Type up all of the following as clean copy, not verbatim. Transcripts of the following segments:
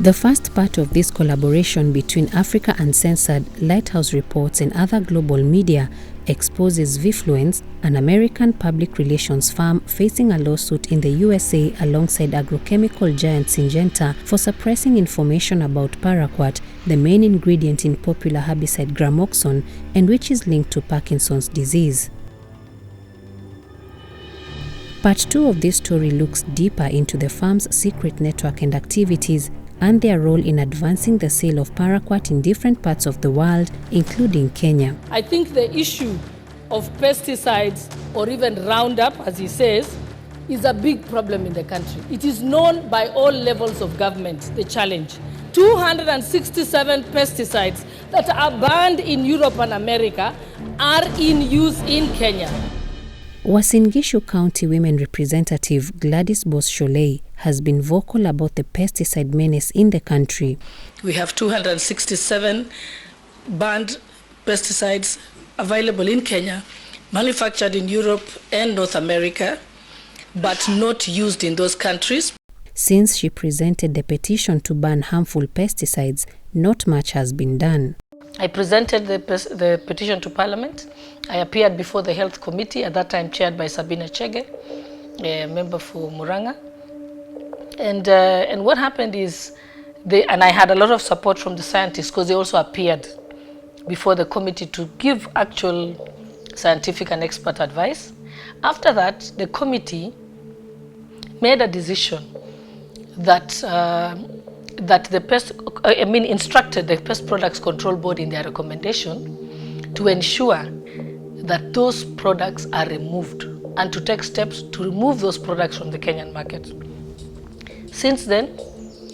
The first part of this collaboration between Africa Uncensored, Lighthouse Reports and other global media exposes v-Fluence, an American public relations firm facing a lawsuit in the USA alongside agrochemical giant Syngenta for suppressing information about paraquat, the main ingredient in popular herbicide gramoxone, and which is linked to Parkinson's disease. Part 2 of this story looks deeper into the firm's secret network and activities, and their role in advancing the sale of paraquat in different parts of the world, including Kenya. I think the issue of pesticides, or even Roundup, as he says, is a big problem in the country. It is known by all levels of government, the challenge. 267 pesticides that are banned in Europe and America are in use in Kenya. Uasin Gishu County Women Representative Gladys Boss-Sholei has been vocal about the pesticide menace in the country. We have 267 banned pesticides available in Kenya, manufactured in Europe and North America, but not used in those countries. Since she presented the petition to ban harmful pesticides, not much has been done. I presented the petition to Parliament. I appeared before the Health Committee, at that time chaired by Sabina Chege, a member for Muranga. And what happened is, and I had a lot of support from the scientists because they also appeared before the committee to give actual scientific and expert advice. After that, the committee made a decision that instructed the Pest Products Control Board in their recommendation to ensure that those products are removed and to take steps to remove those products from the Kenyan market. Since then,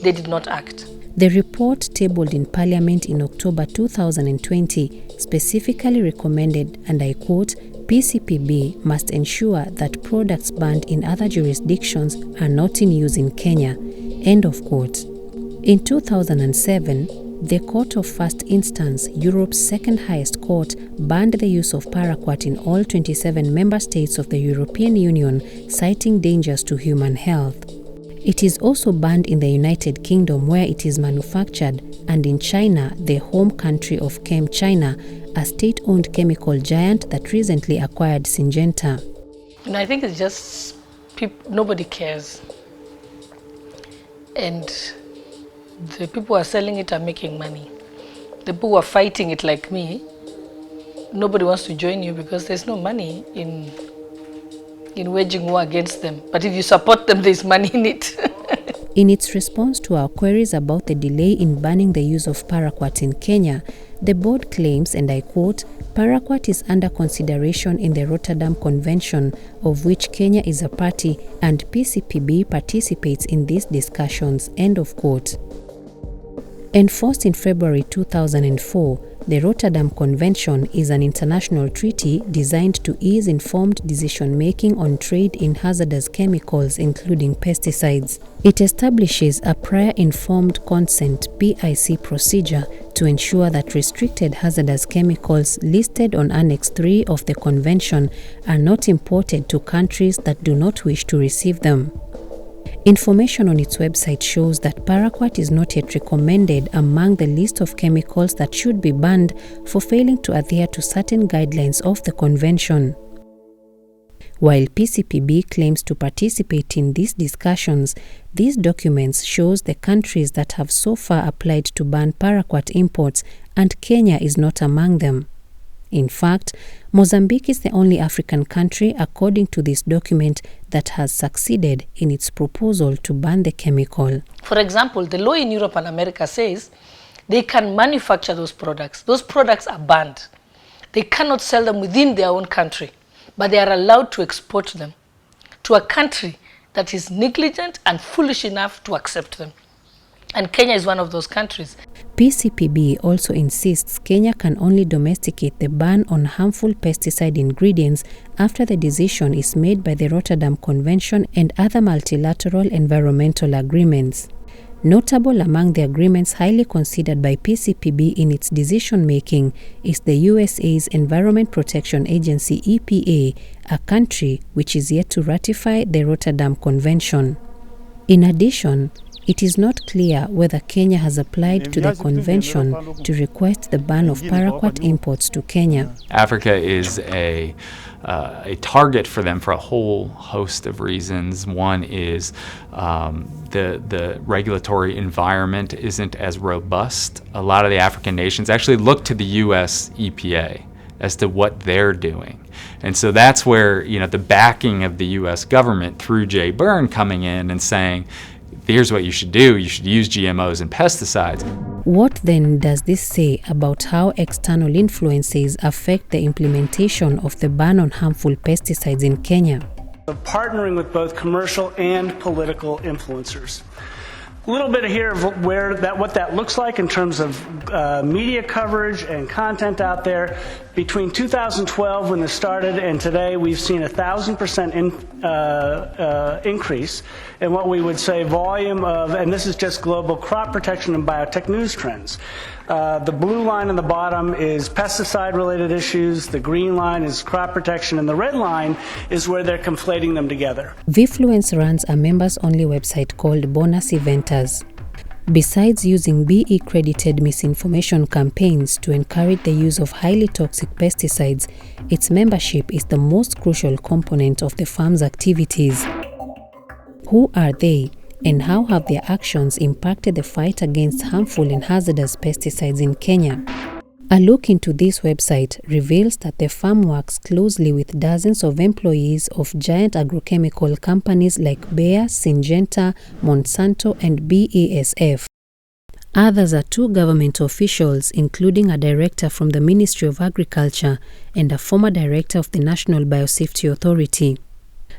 they did not act. The report tabled in Parliament in October 2020 specifically recommended, and I quote, PCPB must ensure that products banned in other jurisdictions are not in use in Kenya, end of quote. In 2007, the Court of First Instance, Europe's second highest court, banned the use of paraquat in all 27 member states of the European Union, citing dangers to human health. It is also banned in the United Kingdom, where it is manufactured, and in China, the home country of Chem China, a state-owned chemical giant that recently acquired Syngenta. And I think it's just nobody cares. And the people who are selling it are making money. The people who are fighting it, like me, nobody wants to join you because there's no money in waging war against them. But if you support them, there's money in it. In its response to our queries about the delay in banning the use of paraquat in Kenya, the board claims, and I quote, paraquat is under consideration in the Rotterdam Convention, of which Kenya is a party, and PCPB participates in these discussions, end of quote. Enforced in February 2004, the Rotterdam Convention is an international treaty designed to ease informed decision-making on trade in hazardous chemicals, including pesticides. It establishes a prior informed consent (PIC) procedure to ensure that restricted hazardous chemicals listed on Annex 3 of the Convention are not imported to countries that do not wish to receive them. Information on its website shows that paraquat is not yet recommended among the list of chemicals that should be banned for failing to adhere to certain guidelines of the convention. While PCPB claims to participate in these discussions, these documents shows the countries that have so far applied to ban paraquat imports, and Kenya is not among them. In fact, Mozambique is the only African country, according to this document, that has succeeded in its proposal to ban the chemical. For example, the law in Europe and America says they can manufacture those products. Those products are banned. They cannot sell them within their own country, but they are allowed to export them to a country that is negligent and foolish enough to accept them. And Kenya is one of those countries. PCPB also insists Kenya can only domesticate the ban on harmful pesticide ingredients after the decision is made by the Rotterdam Convention and other multilateral environmental agreements. Notable among the agreements highly considered by PCPB in its decision-making is the USA's Environment Protection Agency EPA, a country which is yet to ratify the Rotterdam Convention. In addition, It is not clear whether Kenya has applied to the convention to request the ban of paraquat imports to Kenya. Africa is a target for them for a whole host of reasons. One is the regulatory environment isn't as robust. A lot of the African nations actually look to the U.S. EPA as to what they're doing. And so that's where, the backing of the U.S. government through Jay Byrne coming in and saying, here's what you should do. You should use GMOs and pesticides. What then does this say about how external influences affect the implementation of the ban on harmful pesticides in Kenya? Partnering with both commercial and political influencers. A little bit here of what that looks like in terms of media coverage and content out there. Between 2012 when this started and today, we've seen 1,000% increase in what we would say volume of, and this is just global crop protection and biotech news trends. The blue line on the bottom is pesticide-related issues, the green line is crop protection, and the red line is where they're conflating them together. v-Fluence runs a members-only website called Bonus Eventers. Besides using BE-credited misinformation campaigns to encourage the use of highly toxic pesticides, its membership is the most crucial component of the firm's activities. Who are they, and how have their actions impacted the fight against harmful and hazardous pesticides in Kenya? A look into this website reveals that the firm works closely with dozens of employees of giant agrochemical companies like Bayer, Syngenta, Monsanto, and BASF. Others are two government officials, including a director from the Ministry of Agriculture and a former director of the National Biosafety Authority.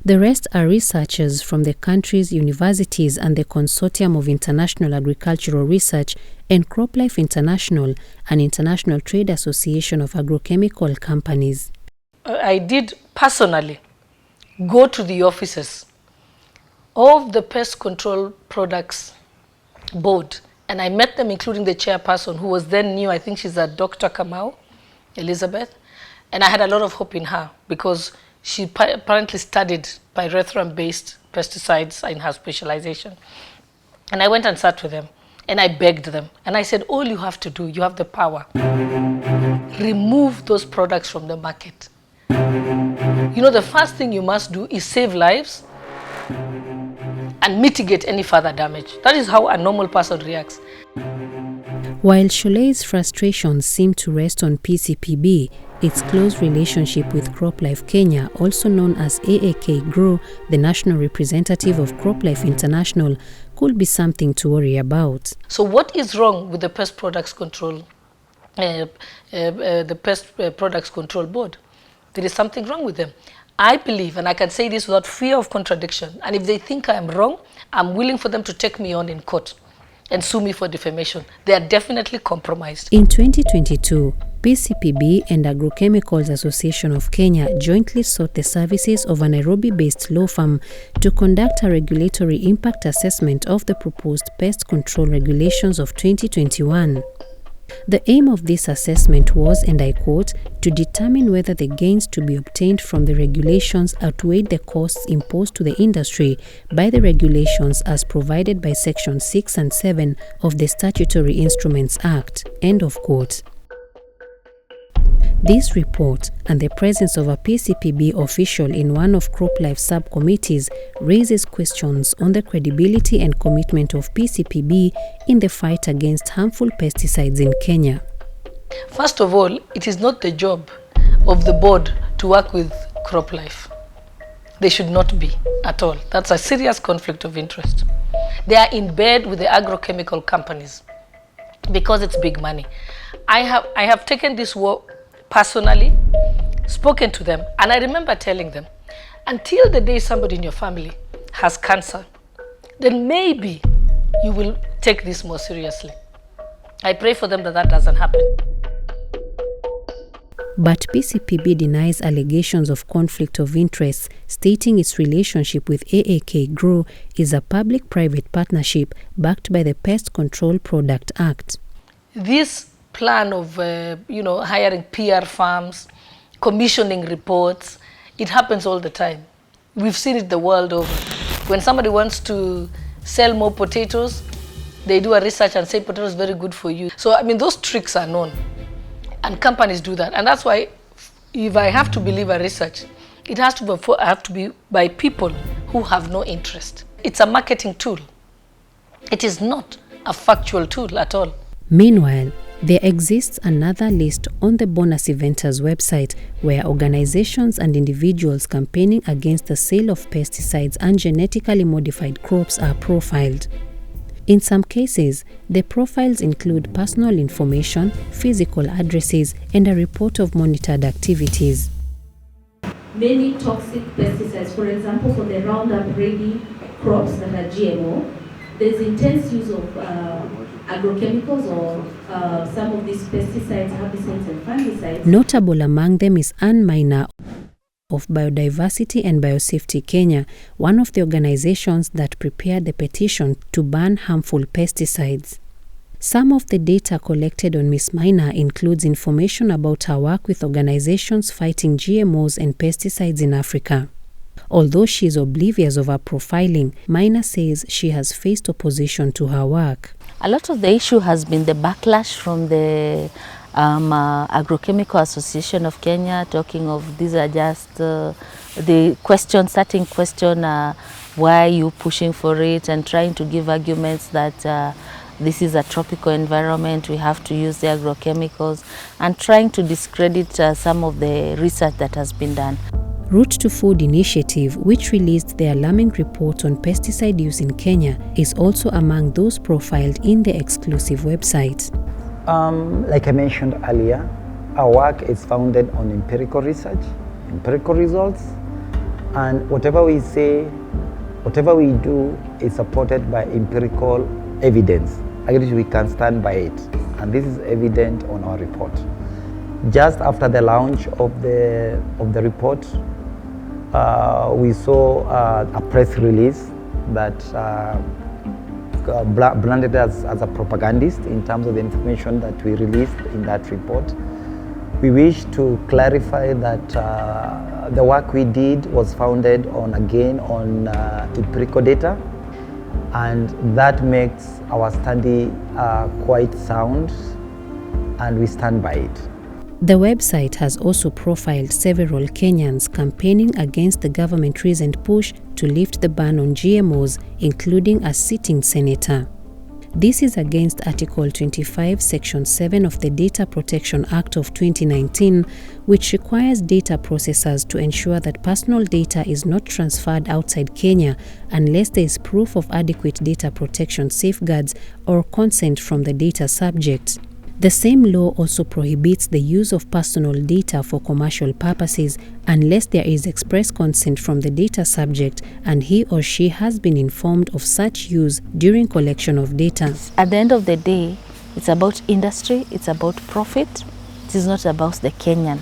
The rest are researchers from the country's universities and the Consortium of International Agricultural Research and CropLife International, an international trade association of agrochemical companies. I did personally go to the offices of the Pest Control Products Board, and I met them, including the chairperson, who was then new. I think she's a Dr. Kamau, Elizabeth, and I had a lot of hope in her because she apparently studied pyrethrum-based pesticides in her specialization. And I went and sat with them, and I begged them. And I said, all you have to do, you have the power. Remove those products from the market. The first thing you must do is save lives and mitigate any further damage. That is how a normal person reacts. While Sholei's frustrations seem to rest on PCPB, its close relationship with CropLife Kenya, also known as AAK Grow, the national representative of CropLife International, could be something to worry about. So what is wrong with the Pest Products Control, the Pest Products Control Board? There is something wrong with them. I believe, and I can say this without fear of contradiction, and if they think I am wrong, I'm willing for them to take me on in court and sue me for defamation. They are definitely compromised. In 2022, PCPB and Agrochemicals Association of Kenya jointly sought the services of a Nairobi-based law firm to conduct a regulatory impact assessment of the proposed pest control regulations of 2021. The aim of this assessment was, and I quote, to determine whether the gains to be obtained from the regulations outweighed the costs imposed to the industry by the regulations as provided by Section 6 and 7 of the Statutory Instruments Act, end of quote. This report and the presence of a PCPB official in one of CropLife's subcommittees raises questions on the credibility and commitment of PCPB in the fight against harmful pesticides in Kenya. First of all, it is not the job of the board to work with CropLife. They should not be at all. That's a serious conflict of interest. They are in bed with the agrochemical companies because it's big money. I have taken this war personally, spoken to them, and I remember telling them, until the day somebody in your family has cancer, then maybe you will take this more seriously. I pray for them that doesn't happen. But PCPB denies allegations of conflict of interest, stating its relationship with AAK Grow is a public-private partnership backed by the Pest Control Product Act. This plan of hiring PR firms, commissioning reports, it happens all the time. We've seen it the world over. When somebody wants to sell more potatoes. They do a research and say potato is very good for you. So, I mean, those tricks are known. And companies do that. And that's why, if I have to believe a research, it has to be by people who have no interest. It's a marketing tool. It is not a factual tool at all. Meanwhile, there exists another list on the Bonus Inventors website where organizations and individuals campaigning against the sale of pesticides and genetically modified crops are profiled. In some cases, the profiles include personal information, physical addresses, and a report of monitored activities. Many toxic pesticides, for example, for the Roundup Ready crops that are GMO, there's intense use of agrochemicals or some of these pesticides, herbicides, and fungicides. Notable among them is Ann Maina of Biodiversity and Biosafety Kenya, one of the organizations that prepared the petition to ban harmful pesticides. Some of the data collected on Ms. Maina includes information about her work with organizations fighting GMOs and pesticides in Africa. Although she is oblivious of her profiling, Maina says she has faced opposition to her work. A lot of the issue has been the backlash from the Agrochemical Association of Kenya, talking of these are just the question, starting question, why are you pushing for it, and trying to give arguments that this is a tropical environment, we have to use the agrochemicals, and trying to discredit some of the research that has been done. Route to Food Initiative, which released the alarming report on pesticide use in Kenya, is also among those profiled in the exclusive website. Like I mentioned earlier, our work is founded on empirical research, empirical results, and whatever we say, whatever we do is supported by empirical evidence. Actually, we can stand by it, and this is evident on our report. Just after the launch of the report, we saw a press release that branded us as a propagandist in terms of the information that we released in that report. We wish to clarify that the work we did was founded on empirical data, and that makes our study quite sound, and we stand by it. The website has also profiled several Kenyans campaigning against the government's recent push to lift the ban on GMOs, including a sitting senator. This is against Article 25, Section 7 of the Data Protection Act of 2019, which requires data processors to ensure that personal data is not transferred outside Kenya unless there is proof of adequate data protection safeguards or consent from the data subject. The same law also prohibits the use of personal data for commercial purposes unless there is express consent from the data subject and he or she has been informed of such use during collection of data. At the end of the day, it's about industry, it's about profit. It is not about the Kenyan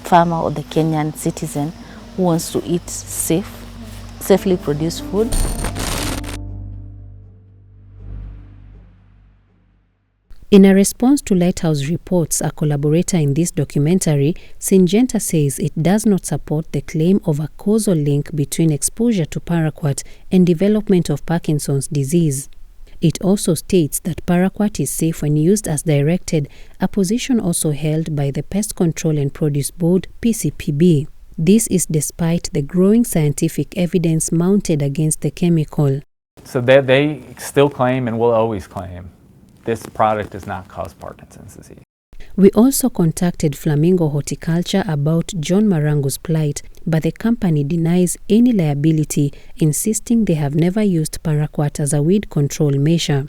farmer or the Kenyan citizen who wants to eat safely produced food. In a response to Lighthouse Reports, a collaborator in this documentary, Syngenta says it does not support the claim of a causal link between exposure to paraquat and development of Parkinson's disease. It also states that paraquat is safe when used as directed, a position also held by the Pest Control and Produce Board, PCPB. This is despite the growing scientific evidence mounted against the chemical. So they still claim and will always claim this product does not cause Parkinson's disease. We also contacted Flamingo Horticulture about John Marango's plight, but the company denies any liability, insisting they have never used paraquat as a weed control measure.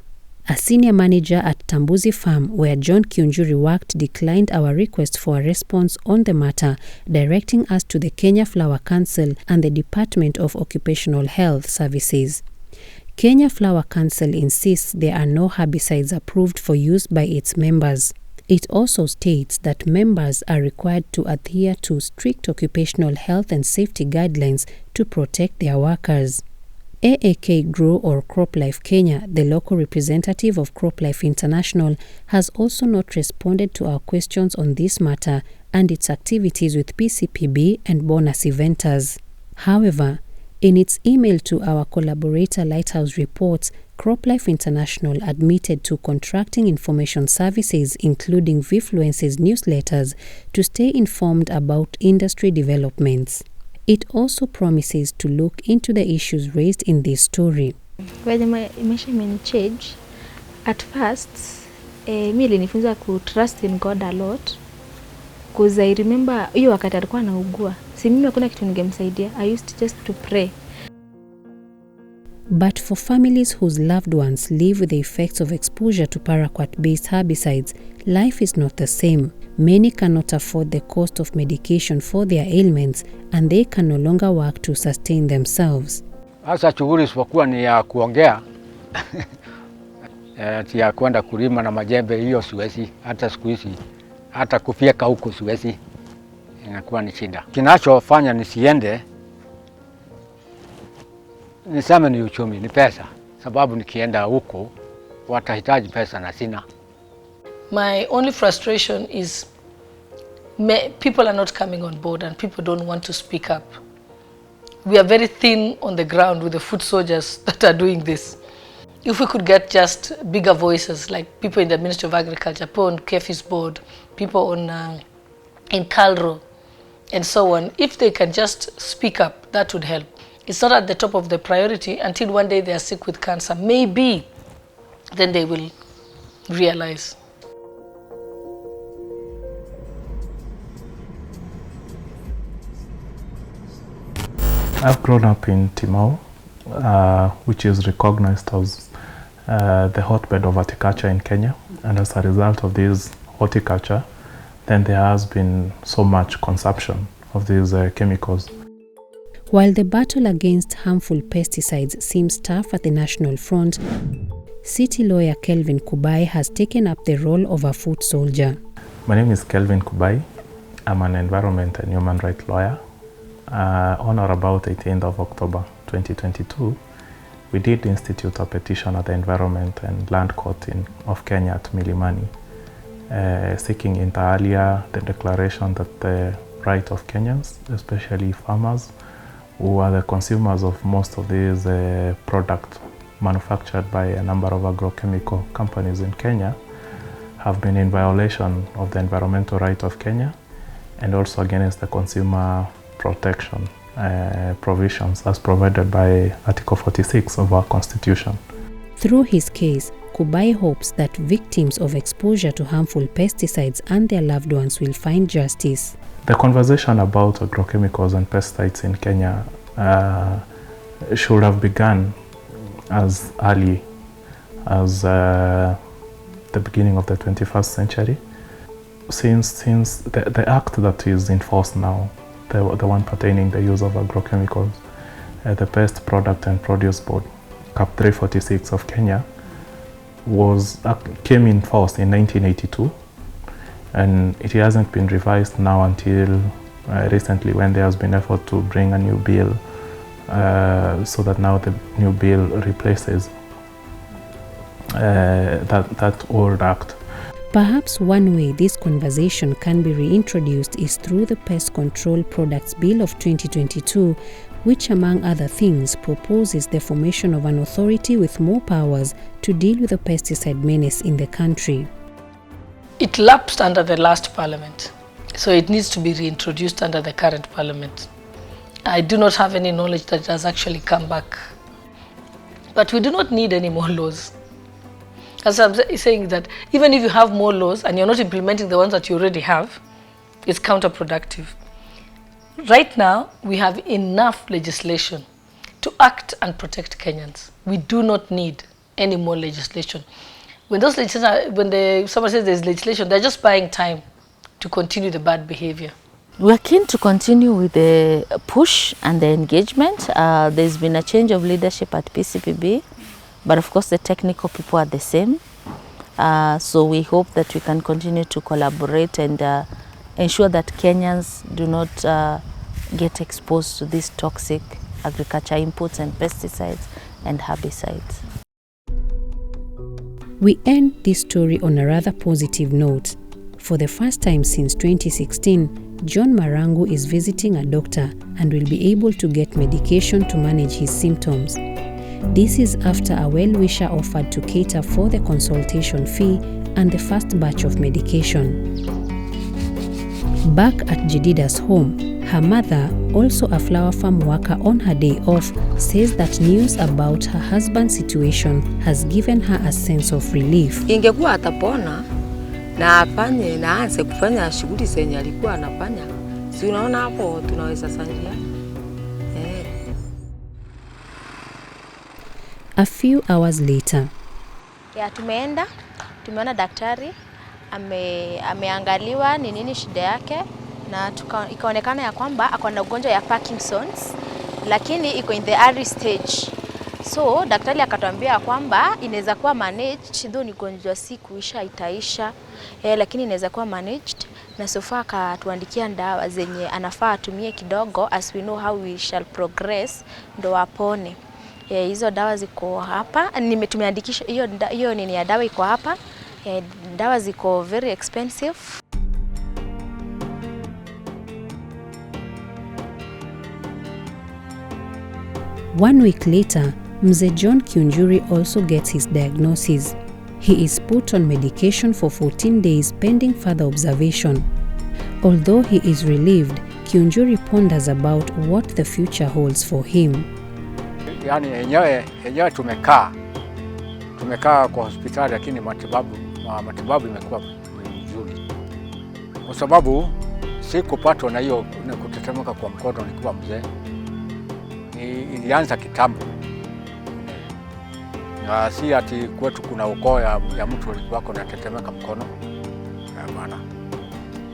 A senior manager at Tambuzi Farm, where John Kiunjuri worked, declined our request for a response on the matter, directing us to the Kenya Flower Council and the Department of Occupational Health Services. Kenya Flower Council insists there are no herbicides approved for use by its members. It also states that members are required to adhere to strict occupational health and safety guidelines to protect their workers. AAK Grow or CropLife Kenya, the local representative of CropLife International, has also not responded to our questions on this matter and its activities with PCPB and Bonus Inventors. However, In its email to our collaborator Lighthouse Reports, CropLife International admitted to contracting information services, including v-Fluence's newsletters, to stay informed about industry developments. It also promises to look into the issues raised in this story. When my mission change, at first, mi ilinifunza ku trust in God a lot, because I remember hiyo wakati alikuwa anaugua. Si mimi hakuna kitu ningemsaidia. I used just to pray. But for families whose loved ones live with the effects of exposure to paraquat-based herbicides, life is not the same. Many cannot afford the cost of medication for their ailments, and they can no longer work to sustain themselves. Hasa shughuli isipokuwa ni ya kuongea, ya kwenda kulima na majembe, hiyo siwezi. Hata siku hizi, hata kufyeka huko siwezi, inakuwa ni shida. Kinachofanya nisiende, niseme ni uchumi, ni pesa. Sababu nikienda huko, watahitaji pesa na sina. My only frustration is people are not coming on board and people don't want to speak up. We are very thin on the ground with the foot soldiers that are doing this. If we could get just bigger voices, like people in the Ministry of Agriculture, people on KEFI's board, people on in CALRO, and so on, if they can just speak up, that would help. It's not at the top of the priority until one day they are sick with cancer. Maybe then they will realize. I've grown up in Timau, which is recognized as the hotbed of horticulture in Kenya, and as a result of this horticulture, then there has been so much consumption of these chemicals. While the battle against harmful pesticides seems tough at the national front, city lawyer Kelvin Kuai has taken up the role of a foot soldier. My name is Kelvin Kuai. I'm an environment and human rights lawyer. On or about 18th of October 2022, we did institute a petition at the Environment and Land Court of Kenya at Milimani, seeking inter alia the declaration that the right of Kenyans, especially farmers, who are the consumers of most of these products manufactured by a number of agrochemical companies in Kenya, have been in violation of the environmental right of Kenya and also against the consumer protection provisions as provided by Article 46 of our Constitution. Through his case, Kuai hopes that victims of exposure to harmful pesticides and their loved ones will find justice. The conversation about agrochemicals and pesticides in Kenya should have begun as early as the beginning of the 21st century. Since the act that is in force now, the one pertaining the use of agrochemicals, the Pest Product and Produce Board, Cap 346 of Kenya, came in force in 1982, and it hasn't been revised now until recently, when there has been effort to bring a new bill, so that now the new bill replaces that old act. Perhaps one way this conversation can be reintroduced is through the Pest Control Products Bill of 2022, which among other things proposes the formation of an authority with more powers to deal with the pesticide menace in the country. It lapsed under the last parliament, so it needs to be reintroduced under the current parliament. I do not have any knowledge that it has actually come back. But we do not need any more laws. As I'm saying, that even if you have more laws and you're not implementing the ones that you already have, it's counterproductive. Right now, we have enough legislation to act and protect Kenyans. We do not need any more legislation. When those legislation, someone says there's legislation, they're just buying time to continue the bad behavior. We're keen to continue with the push and the engagement. There's been a change of leadership at PCPB, but of course the technical people are the same. So we hope that we can continue to collaborate and ensure that Kenyans do not get exposed to these toxic agriculture inputs and pesticides and herbicides. We end this story on a rather positive note. For the first time since 2016, John Marangu is visiting a doctor and will be able to get medication to manage his symptoms. This is after a well-wisher offered to cater for the consultation fee and the first batch of medication. Back at Jedida's home, her mother, also a flower farm worker on her day off, says that news about her husband's situation has given her a sense of relief. Ingekuwa atapona na afanye na aanze kufanya shughuli zenye alikuwa anafanya. Si unaona hapo tunaweza saidia. A few hours later. Tumeona daktari, ameangaliwa ni nini shida yake na ikaonekana ya kwamba ako na ugonjwa ya Parkinson's, lakini iko in the early stage. So daktari akatuambia kwamba inaweza kuwa managed, though ni ugonjwa si kuisha itaisha, lakini inaweza kuwa managed, na so far akatuandikia dawa zenye anafaa atumie kidogo as we know how we shall progress ndo apone. Hizo dawa ziko hapa, tumeandikisha hiyo nini ya dawa iko hapa. Dawa ziko very expensive. One week later, Mzee John Kiunjuri also gets his diagnosis. He is put on medication for 14 days pending further observation. Although he is relieved, Kiunjuri ponders about what the future holds for him. Yani yenyewe tumekaa kwa hospitali, lakini matibabu imekuwa mzuri. Kwa sababu sikupatwa na hiyo kutetemeka kwa mkono nikiwa mzee. Ilianza kitambo. Na si ati kwetu kuna ukoo ya mtu alikuwa anatetemeka mkono. Bwana.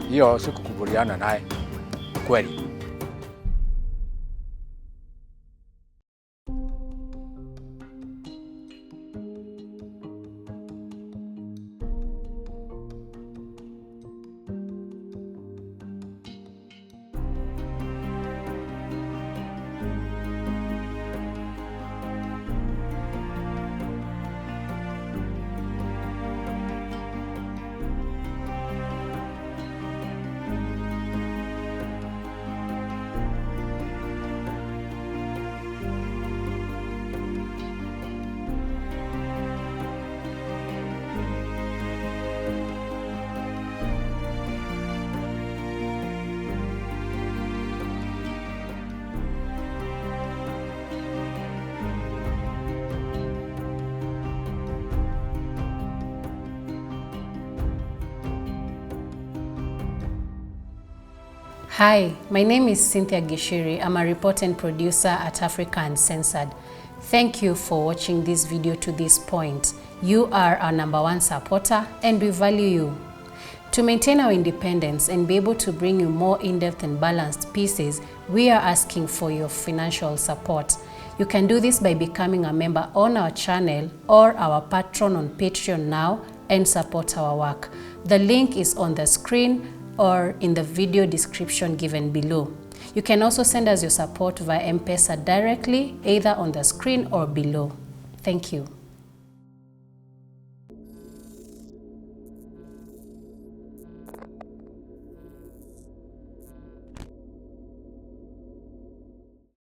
Hiyo sikukubaliana naye kweli. Hi, my name is Cynthia Gishiri. I'm a reporter and producer at Africa Uncensored. Thank you for watching this video to this point. You are our #1 supporter and we value you. To maintain our independence and be able to bring you more in-depth and balanced pieces, we are asking for your financial support. You can do this by becoming a member on our channel or our patron on Patreon now and support our work. The link is on the screen or in the video description given below. You can also send us your support via M-Pesa directly, either on the screen or below. Thank you.